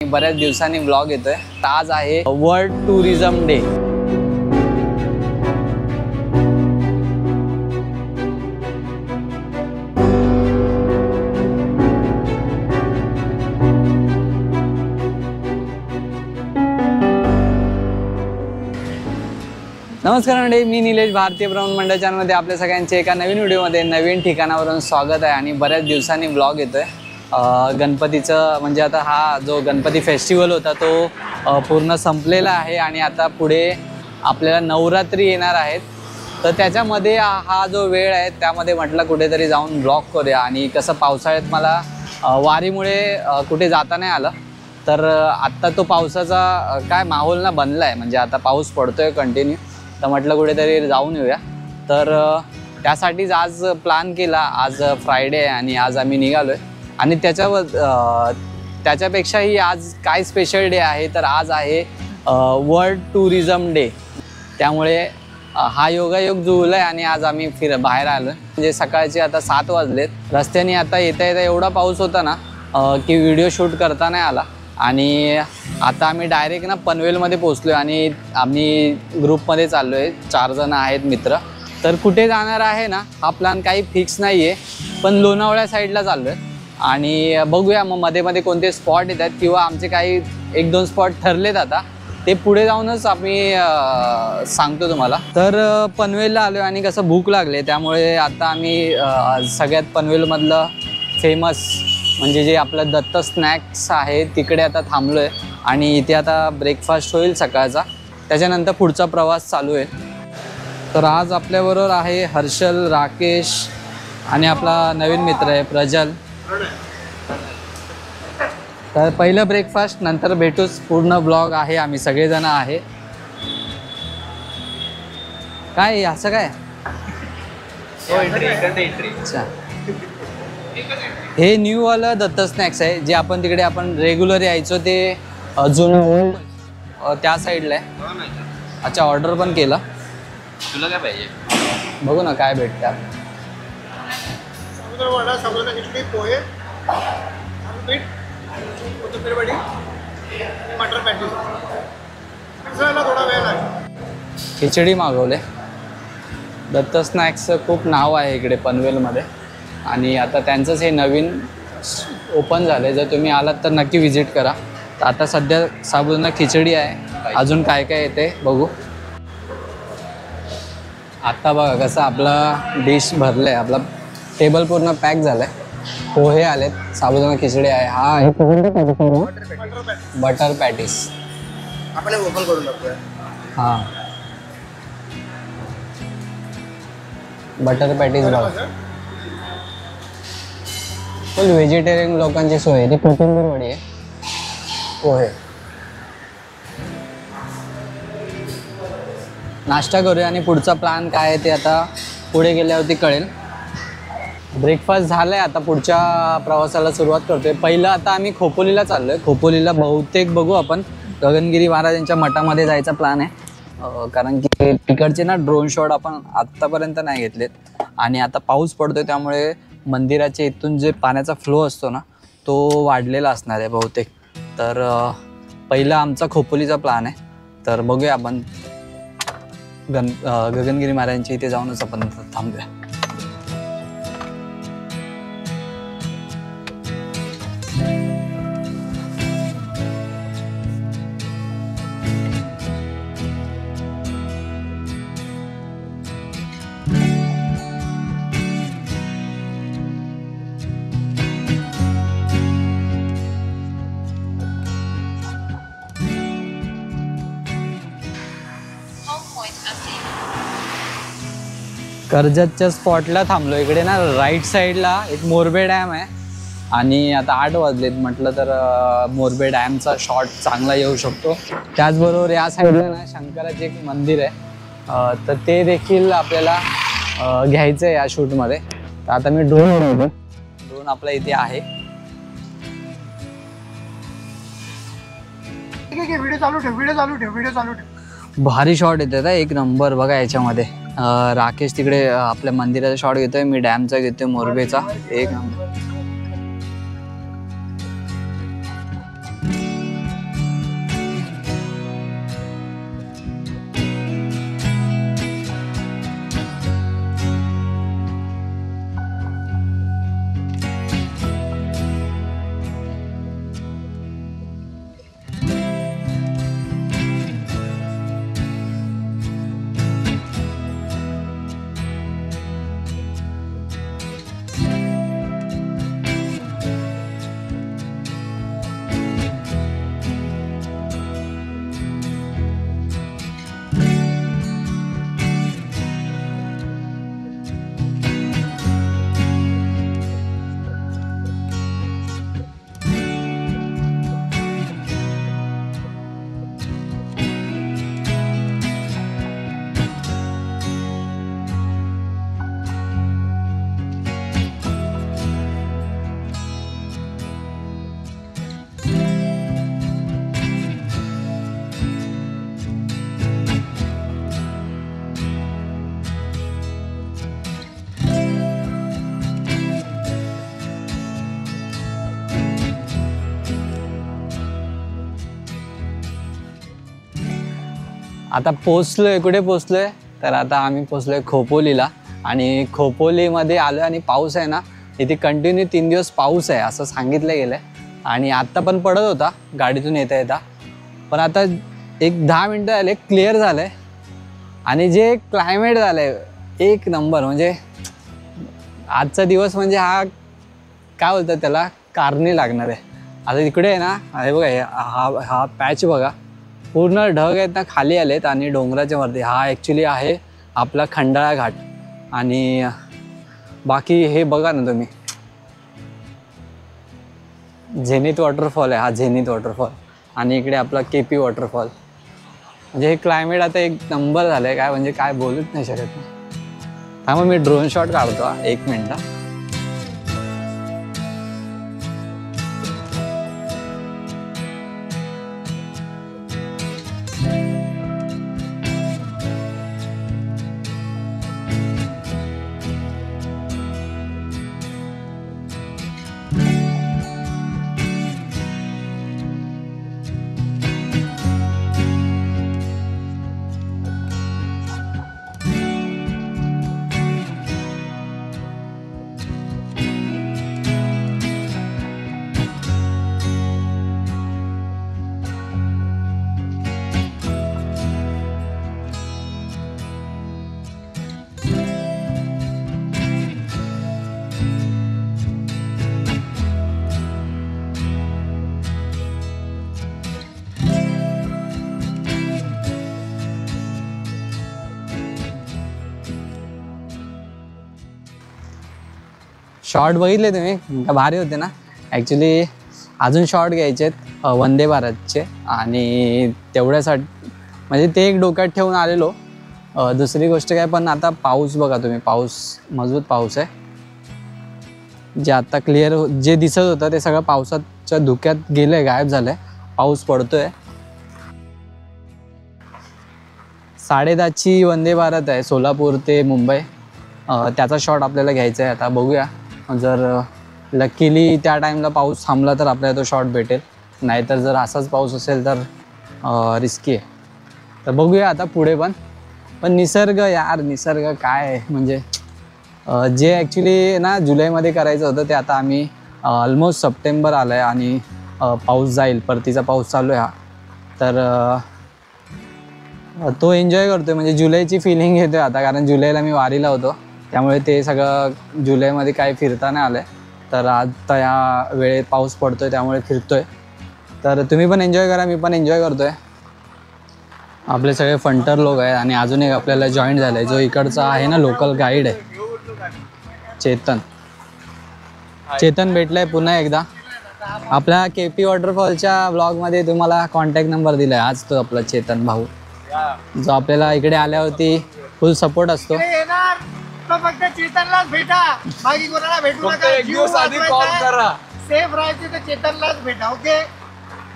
बऱ्याच दिवसांनी व्लॉग येतोय। आज आहे वर्ल्ड टुरिझम डे। नमस्कार मंडळी, मी निलेश, भारतीय भ्रमण मंडळ चॅनलमध्ये आपल्या सगळ्यांचे एका नवीन व्हिडिओमध्ये नवीन ठिकाणावरून स्वागत आहे। आणि बऱ्याच दिवसांनी व्लॉग येतोय गणपतीचं, म्हणजे आता हा जो गणपती फेस्टिवल होता तो पूर्ण संपलेला आहे आणि आता पुढे आपल्याला नवरात्री येणार आहेत। तर त्याच्यामध्ये हा जो वेळ आहे त्यामध्ये म्हटलं कुठेतरी जाऊन व्लॉग करूया। आणि कसं पावसाळ्यात मला वारीमुळे कुठे जाता नाही आलं, तर आत्ता तो पावसाचा काय माहोल ना बनला आहे, म्हणजे आता पाऊस पडतोय कंटिन्यू, तर म्हटलं कुठेतरी जाऊन येऊया। तर त्यासाठीच आज प्लॅन केला। आज फ्रायडे आहे आणि आज आम्ही निघालो आहे। आणि त्याच्यापेक्षाही आज काय स्पेशल डे आहे, तर आज आहे वर्ल्ड टुरिझम डे। त्यामुळे हा योगायोग जुळला आहे आणि आज आम्ही बाहेर आलो। म्हणजे सकाळचे आता 7 वाजलेत। रस्त्याने आता येता एवढा पाऊस होता ना की व्हिडिओ शूट करता नाही आला। आणि आता आम्ही डायरेक्ट ना पनवेलमध्ये पोचलो आहे आणि आम्ही ग्रुपमध्ये चाललो आहे, 4 जण आहेत मित्र। तर कुठे जाणार आहे ना हा प्लॅन काही फिक्स नाही आहे, पण लोणावळ्या साईडला चाललो आहे आणि बघूया मग मध्ये मध्ये कोणते स्पॉट येतात किंवा आमचे काही 1-2 स्पॉट ठरलेत आता, ते पुढे जाऊनच आम्ही सांगतो तुम्हाला। तर पनवेलला आलो आहे आणि कसं भूक लागले, त्यामुळे आता आम्ही सगळ्यात पनवेलमधलं फेमस म्हणजे जे आपलं दत्त स्नॅक्स आहे तिकडे आता थांबलो आहे आणि इथे आता ब्रेकफास्ट होईल सकाळचा, त्याच्यानंतर पुढचा प्रवास चालू आहे। तर आज आपल्याबरोबर आहे हर्षल, राकेश आणि आपला नवीन मित्र आहे प्रज्वल। तर पहिलं ब्रेकफास्ट, नंतर भेटूच, पूर्ण ब्लॉग आहे, आम्ही सगळेजण आहे। काय असं काय? अच्छा, हे न्यू वाला दत्त स्नॅक्स आहे, जे आपण तिकडे आपण रेग्युलर यायचो ते जुनं त्या साईडला आहे। अच्छा, ऑर्डर पण केला। तुला काय पाहिजे बघू ना काय भेटतं। वडा, साबुदाणा खिचडी, पोहे, पीठ, कोथिंबीर वडी, मटर पॅटीस। मिक्सरला थोडा वेळ लागेल। खिचडी मागवले। दत्त स्नॅक्सचं खूप नाव आहे इकडे पनवेलमध्ये आणि आता त्यांचंच हे नवीन ओपन झालं आहे। जर तुम्ही आलात तर नक्की व्हिजिट करा। तर आता सध्या साबुदाणा खिचडी आहे, अजून काय काय येते बघू। आत्ता बघा कसं आपला डिश भरलं आहे, आपला टेबल पूर्ण पॅक झालं आहे। पोहे आलेत, साबुदाणा खिचडी आहे, हा आहे बटर पॅटीस। आपल्याला ओपन करून टाकूया। हां, बटर पॅटीस बघा, फुल व्हेजिटेरियन लोकांची सोय आहे। ती कोथिंबीर वडी आहे, पोहे। नाश्ता करूया आणि पुढचा प्लॅन काय आहे ते आता पुढे गेल्यावरती कळेल। ब्रेकफास्ट झालं आहे, आता पुढच्या प्रवासाला सुरुवात करतोय। पहिलं आता आम्ही खोपोलीला चाललो आहे। खोपोलीला बहुतेक बघू आपण गगनगिरी महाराजांच्या मठामध्ये जायचा प्लॅन आहे, कारण की तिकडचे ना ड्रोन शॉट आपण आत्तापर्यंत नाही घेतलेत आणि आता पाऊस पडतोय त्यामुळे मंदिराच्या इथून जे पाण्याचा फ्लो असतो ना तो वाढलेला असणार आहे बहुतेक। तर पहिला आमचा खोपोलीचा प्लॅन आहे, तर बघूया आपण गगनगिरी महाराजांच्या इथे जाऊनच आपण थांबूया। कर्जतच्या स्पॉटला थांबलो। इकडे ना राईट साईडला एक मोरबे डॅम आहे आणि आता 8 वाजलेत, म्हटलं तर मोरबे डॅमचा शॉट चांगला येऊ शकतो। त्याचबरोबर या साईडला ना शंकराचे एक मंदिर आहे, तर ते देखील आपल्याला घ्यायचं आहे या शूटमध्ये। तर आता मी ड्रोन आपल्या इथे आहे। व्हिडिओ चालू ठेव। भारी शॉट येतात, एक नंबर बघा याच्यामध्ये। राकेश तिकडे आपल्या मंदिराचा शॉट घेतोय, मी डॅमचा घेतोय, मोरबेचा, एक नंबर। आता पोचलोय, कुठे पोचलोय तर आता आम्ही पोचलोय खोपोलीला. आणि खोपोलीमध्ये आलो आणि पाऊस आहे ना इथे कंटिन्यू 3 दिवस पाऊस आहे असं सांगितलं गेलं आहे. आणि आत्ता पण पडत होता गाडीतून येता येता, पण आता एक 10 मिनटं झाले क्लिअर झालं आहे. आणि जे क्लायमेट झालं आहे एक नंबर, म्हणजे आजचा दिवस म्हणजे हा काय बोलतात त्याला कारणे लागणार आहे. आता इकडे आहे ना, हे बघा हा पॅच बघा, पूर्ण ढग आहेत ना खाली आलेत आणि डोंगराच्या वरती. हा ॲक्च्युली आहे आपला खंडाळा घाट. आणि बाकी हे बघा ना तुम्ही, झेनिथ वॉटरफॉल आहे हा, झेनिथ वॉटरफॉल. आणि इकडे आपला केपी वॉटरफॉल. म्हणजे हे क्लायमेट आता एक नंबर झालं आहे, काय म्हणजे काय बोलूच नाही शकत. हा मग मी ड्रोन शॉट काढतो 1 मिनटं. शॉर्ट बघितले तुम्ही, भारी होते ना. ॲक्च्युली अजून शॉर्ट घ्यायचे आहेत वंदे भारतचे, आणि तेवढ्यासाठी म्हणजे ते एक डोक्यात ठेवून आलेलो. दुसरी गोष्ट काय, पण आता पाऊस बघा तुम्ही, पाऊस मजबूत पाऊस आहे. जे आता क्लिअर जे दिसत होतं ते सगळं पावसाच्या धुक्यात गेलं आहे, गायब झालं आहे. पाऊस पडतोय. 10:30ची वंदे भारत आहे सोलापूर ते मुंबई. त्याचा शॉट आपल्याला घ्यायचा आहे. आता बघूया, जर लकीली त्या टाईमला पाऊस थांबला तर आपल्याला तो शॉट भेटेल, नाहीतर जर असाच पाऊस असेल तर रिस्की आहे. तर बघूया आता पुढे. पण निसर्ग यार, निसर्ग काय म्हणजे जे ॲक्च्युली ना जुलैमध्ये करायचं होतं ते आता आम्ही ऑलमोस्ट सप्टेंबर आलं आहे आणि पाऊस जाईल, परतीचा पाऊस चालू आहे हा. तर तो एन्जॉय करतो आहे, म्हणजे जुलैची फिलिंग येतो आहे आता, कारण जुलैला मी वारीला होतो, त्यामुळे ते सगळं जुलैमध्ये काही फिरता नाही आलं आहे. तर आता ह्या वेळेत पाऊस पडतो आहे त्यामुळे फिरतो आहे. तर तुम्ही पण एन्जॉय करा, मी पण एन्जॉय करतो आहे. आपले सगळे फंटर लोक आहेत आणि अजून एक आपल्याला जॉईन झालं आहे, जो इकडचा आहे ना लोकल गाईड आहे, चेतन भेटला आहे पुन्हा एकदा. आपल्या केपी वॉटरफॉलच्या ब्लॉगमध्ये तुम्हाला कॉन्टॅक्ट नंबर दिला आहे आज, तो आपला चेतन भाऊ, जो आपल्याला इकडे आल्यावरती फुल सपोर्ट असतो. फक्त चेतनलाच भेटा, बाकी कोणाला भेटू नका. सेफ राहायचे तर चेतनलाच भेटा. ओके.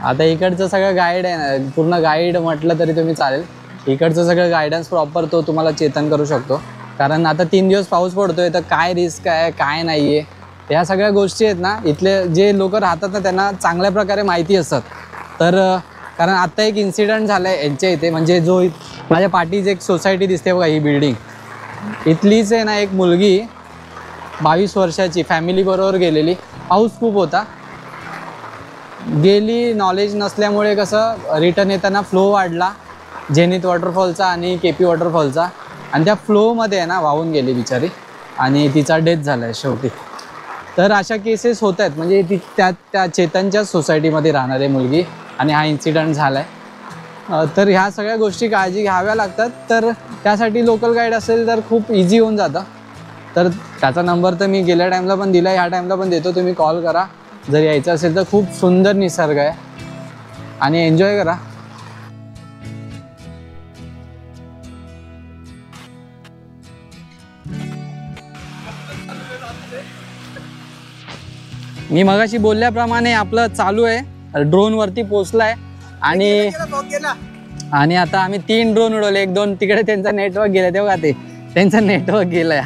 आता इकडचं सगळं गाईड आहे ना, पूर्ण गाईड म्हटलं तरी तुम्ही चालेल. इकडचं सगळं गायडन्स प्रॉपर तो तुम्हाला चेतन करू शकतो. कारण आता 3 दिवस पाऊस पडतोय, तर काय रिस्क आहे काय नाही आहे ह्या सगळ्या गोष्टी आहेत ना, इथले जे लोक राहतात ना त्यांना चांगल्या प्रकारे माहिती असतात. तर कारण आत्ता एक इन्सिडेंट झालं आहे यांच्या इथे, म्हणजे जो माझ्या पाठीच एक सोसायटी दिसते बघा, ही बिल्डिंग इथलीच आहे ना, एक मुलगी 22 वर्षाची फॅमिलीबरोबर गेलेली. पाऊस खूप होता, गेली. नॉलेज नसल्यामुळे कसं रिटर्न येताना फ्लो वाढला झेनिथ वॉटरफॉलचा आणि केपी वॉटरफॉलचा, आणि त्या फ्लोमध्ये आहे ना वाहून गेली बिचारी, आणि तिचा डेथ झाला आहे शेवटी. तर अशा केसेस होत आहेत, म्हणजे ती त्या चेतनच्याच सोसायटीमध्ये राहणारी मुलगी, आणि हा इन्सिडेंट झाला आहे. तर ह्या सगळ्या गोष्टी काळजी घ्याव्या लागतात. तर त्यासाठी लोकल गाईड असेल तर खूप इझी होऊन जातं. तर त्याचा नंबर तर मी गेल्या टाईमला पण दिला, ह्या टाईमला पण देतो, तुम्ही कॉल करा जर यायचं असेल तर. खूप सुंदर निसर्ग आहे आणि एन्जॉय करा. मी मगाशी बोलल्याप्रमाणे आपलं चालू आहे, ड्रोनवरती पोचलाय आणि आता आम्ही 3 ड्रोन उडवले. 1-2 तिकडे त्यांचा नेटवर्क गेला, तेव्हा ते त्यांचा नेटवर्क गेलाय.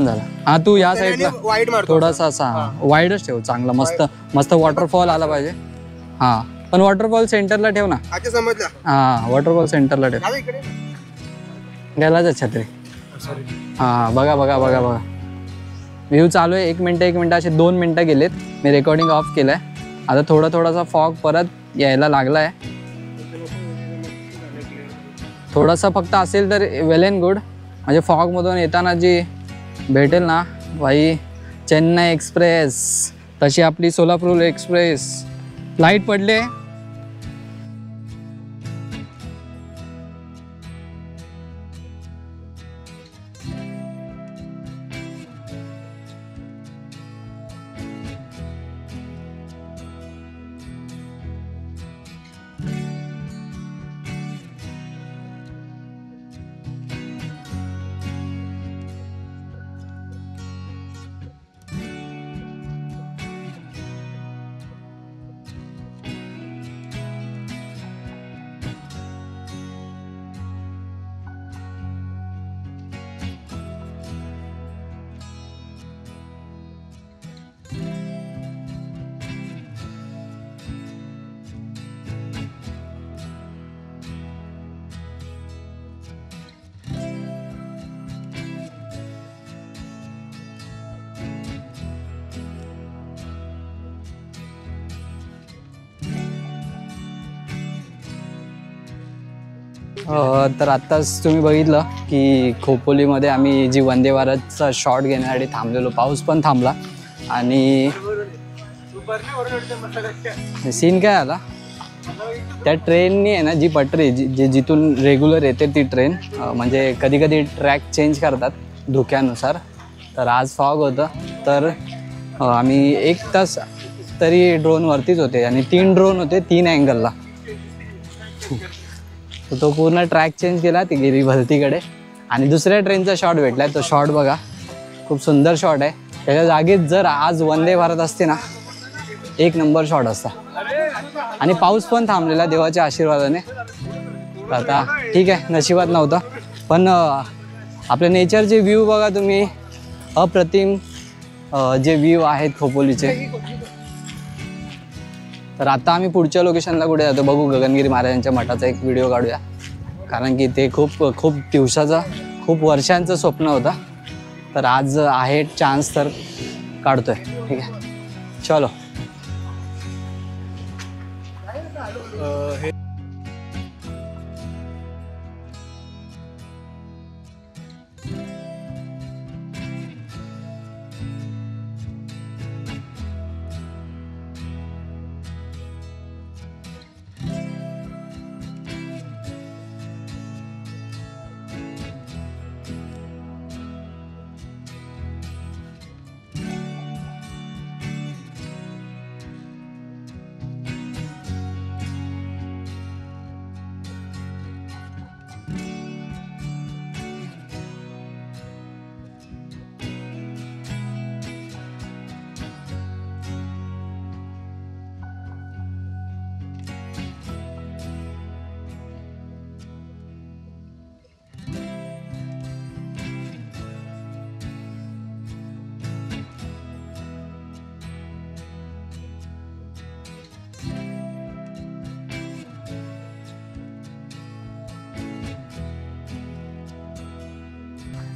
झाला. हा तू या साईडला वाईड मारतो थोडासा असा वाईडच ठेव, चांगला मस्त मस्त वॉटरफॉल आला पाहिजे. हा पण वॉटरफॉल सेंटरला ठेव ना. अच्छा समजला. हा वॉटरफॉल सेंटरला ठेव. दादा इकडे गेलाच छत्री. हा बघा बघा बघा बघा व्ह्यू चालू आहे. 1 मिनिट असे 2 मिनिटं गेलेत. मी रेकॉर्डिंग ऑफ केलंय. आता थोडासा फॉग परत यायला लागलाय. थोडासा फक्त असेल तर वेल अँड गुड. म्हणजे फॉगमधून येताना जी भेटेल ना भाई, चेन्नई एक्सप्रेस तशी आपली सोलापूर एक्सप्रेस. लाईट पडले. तर आत्ताच तुम्ही बघितलं की खोपोलीमध्ये आम्ही जी वंदे भारतचा शॉट घेण्यासाठी थांबलेलो. पाऊस पण थांबला आणि सीन काय आला, त्या ट्रेननी आहे ना जी पटरी जिथून रेग्युलर येते ती ट्रेन म्हणजे कधी कधी ट्रॅक चेंज करतात धुक्यानुसार. तर आज फॉग होतं तर आम्ही 1 तास तरी ड्रोनवरतीच होते आणि 3 ड्रोन होते 3 अँगलला. तो पूर्ण ट्रॅक चेंज केला, ती गेली भलतीकडे आणि दुसऱ्या ट्रेनचा शॉट भेटलाय. तो शॉट बघा, खूप सुंदर शॉट आहे. त्याच्या जागेत जर आज वंदे भारत असते ना 1 नंबर शॉट असता. आणि पाऊस पण थांबलेला देवाच्या आशीर्वादाने. आता ठीक आहे, नशिबात नव्हता. पण आपल्या नेचरचे व्ह्यू बघा तुम्ही, अप्रतिम जे व्ह्यू आहेत खोपोलीचे. तर आता आम्ही पुढच्या लोकेशनला कुठे जातो बघू. गगनगिरी महाराजांच्या मठाचा एक व्हिडिओ काढूया, कारण की ते खूप दिवसाचं खूप वर्षांचं स्वप्न होतं. तर आज आहे चान्स तर काढतोय. ठीक आहे, चलो.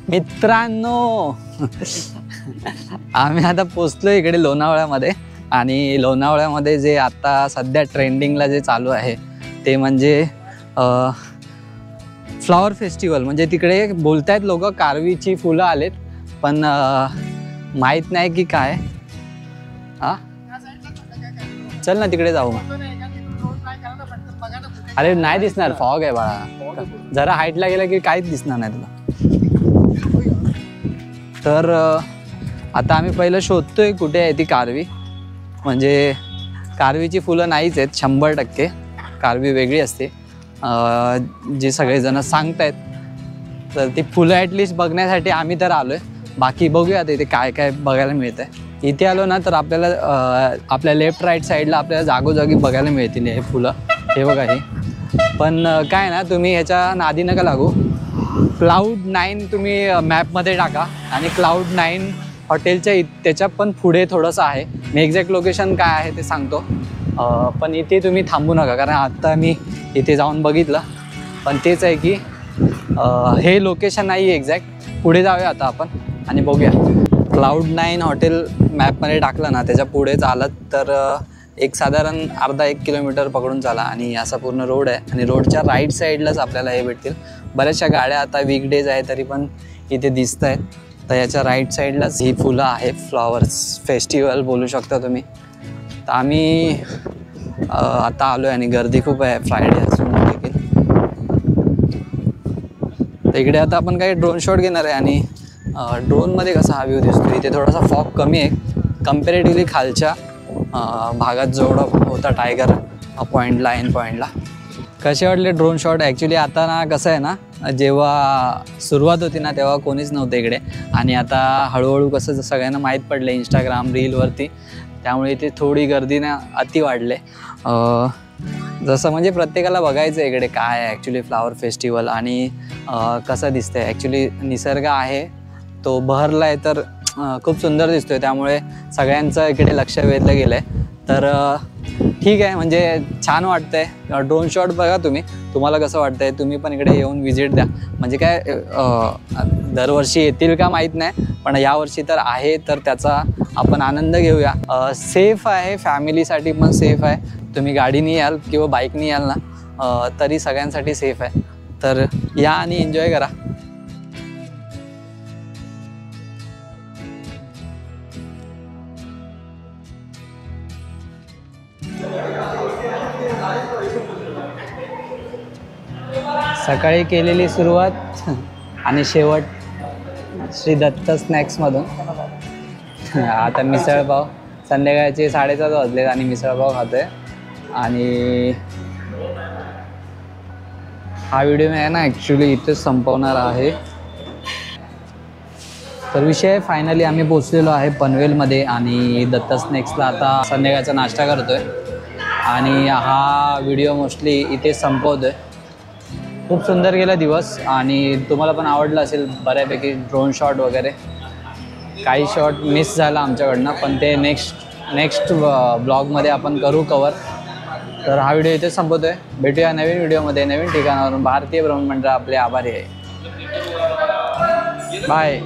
मित्रांनो आम्ही आता पोचलो इकडे लोणावळ्यामध्ये. आणि लोणावळ्यामध्ये जे आता सध्या ट्रेंडिंगला जे चालू आहे ते म्हणजे फ्लॉवर फेस्टिवल. म्हणजे तिकडे बोलतायत लोक कारवीची फुलं आलेत, पण माहीत नाही की काय. हा चल ना तिकडे जाऊ. अरे नाही दिसणार, फॉग आहे बाळा. जरा हाईटला गेला की काहीच दिसणार नाही तुला. तर आता आम्ही पहिलं शोधतोय कुठे आहे ती कारवी. म्हणजे कारवीची फुलं नाहीच आहेत 100%. कारवी वेगळी असते जे सगळेजण सांगतायत. तर ती फुलं ॲटलिस्ट बघण्यासाठी आम्ही तर आलो आहे. बाकी बघूया इथे काय काय बघायला मिळतं आहे. इथे आलो ना तर आपल्याला आपल्या लेफ्ट राईट साईडला आपल्याला जागोजागी बघायला मिळतील हे फुलं. हे बघा हे. पण काय ना, तुम्ही ह्याच्या नादी नका लागू. Cloud9 तुम्ही मॅपमध्ये टाका आणि Cloud9 हॉटेलच्या त्याच्या पण पुढे थोडंसं आहे. मी एक्झॅक्ट लोकेशन काय आहे ते सांगतो. पण इथे तुम्ही थांबू नका, कारण आत्ता मी इथे जाऊन बघितलं, पण तेच आहे की हे लोकेशन नाही आहे एक्झॅक्ट. पुढे जाऊया आता आपण आणि बघूया. Cloud9 हॉटेल मॅपमध्ये टाकलं ना, त्याच्या पुढे चालत तर एक साधारण अर्धा 1 किलोमीटर पकडून चाला आणि असा पूर्ण रोड आहे आणि रोडच्या राईट साईडलाच आपल्याला हे भेटतील. बऱ्याचशा गाड्या आता वीकडेज आहे तरी पण इथे दिसत आहेत. तर याच्या राईट साईडलाच ही फुलं आहे, फ्लॉवर्स फेस्टिवल बोलू शकता तुम्ही. तर आम्ही आता आलो आहे आणि गर्दी खूप आहे फ्रायडे असून देखील. तर इकडे आता आपण काही ड्रोन शॉट घेणार आहे आणि ड्रोनमध्ये कसा हा व्ह्यू दिसतो. इथे थोडासा फॉग कमी आहे कम्पॅरेटिव्हली खालच्या भागात जेवढा होता टायगर पॉईंटला, एन पॉईंटला. कसे वाटले ड्रोन शॉट? ॲक्च्युली आता ना कसं आहे ना, जेव्हा सुरुवात होती ना तेव्हा कोणीच नव्हतं इकडे आणि आता हळूहळू कसं सगळ्यांना माहीत पडलं इंस्टाग्राम रीलवरती, त्यामुळे इथे थोडी गर्दी ना अति वाढले. जसं म्हणजे प्रत्येकाला बघायचं इकडे काय आहे ॲक्च्युली फ्लावर फेस्टिवल आणि कसं दिसतंय. ॲक्च्युली निसर्ग आहे तो बहरला आहे तर खूप सुंदर दिसतोय, त्यामुळे सगळ्यांचं इकडे लक्ष वेधलं गेलं आहे. तर ठीक आहे, म्हणजे छान वाटतंय. ड्रोन शॉट बघा तुम्ही, तुम्हाला कसं वाटतंय? तुम्ही पण इकडे येऊन व्हिजिट द्या. म्हणजे काय दरवर्षी येतील का माहीत नाही, पण यावर्षी तर आहे तर त्याचा आपण आनंद घेऊया. सेफ आहे, फॅमिलीसाठी पण सेफ आहे. तुम्ही गाडीने याल किंवा बाईकने याल ना तरी सगळ्यांसाठी सेफ आहे. तर या आणि एन्जॉय करा. सकाळी केलेली सुरुवात आणि शेवट श्री दत्त स्नॅक्समधून. आता मिसळपाव, संध्याकाळचे 7:30 वाजलेत आणि मिसळपाव खातोय. आणि हा व्हिडिओ मी आहे ना ॲक्च्युली इथेच संपवणार आहे. तर विषय फायनली आम्ही पोचलेलो आहे पनवेलमध्ये आणि दत्त स्नॅक्सला आता संध्याकाळचा नाश्ता करतोय आणि हा व्हिडिओ मोस्टली इथे संपवतोय. खूप सुंदर गेला दिवस आणि तुम्हाला पण आवडलं असेल बऱ्यापैकी ड्रोन शॉट वगैरे. काही शॉट मिस झाला आमच्याकडनं, पण ते नेक्स्ट ब्लॉगमध्ये आपण करू कवर. तर हा व्हिडिओ इथे संपवतोय. भेटूया नवीन व्हिडिओमध्ये नवीन ठिकाणावरून. भारतीय भ्रमण मंडळ आपले आभारी आहे. बाय.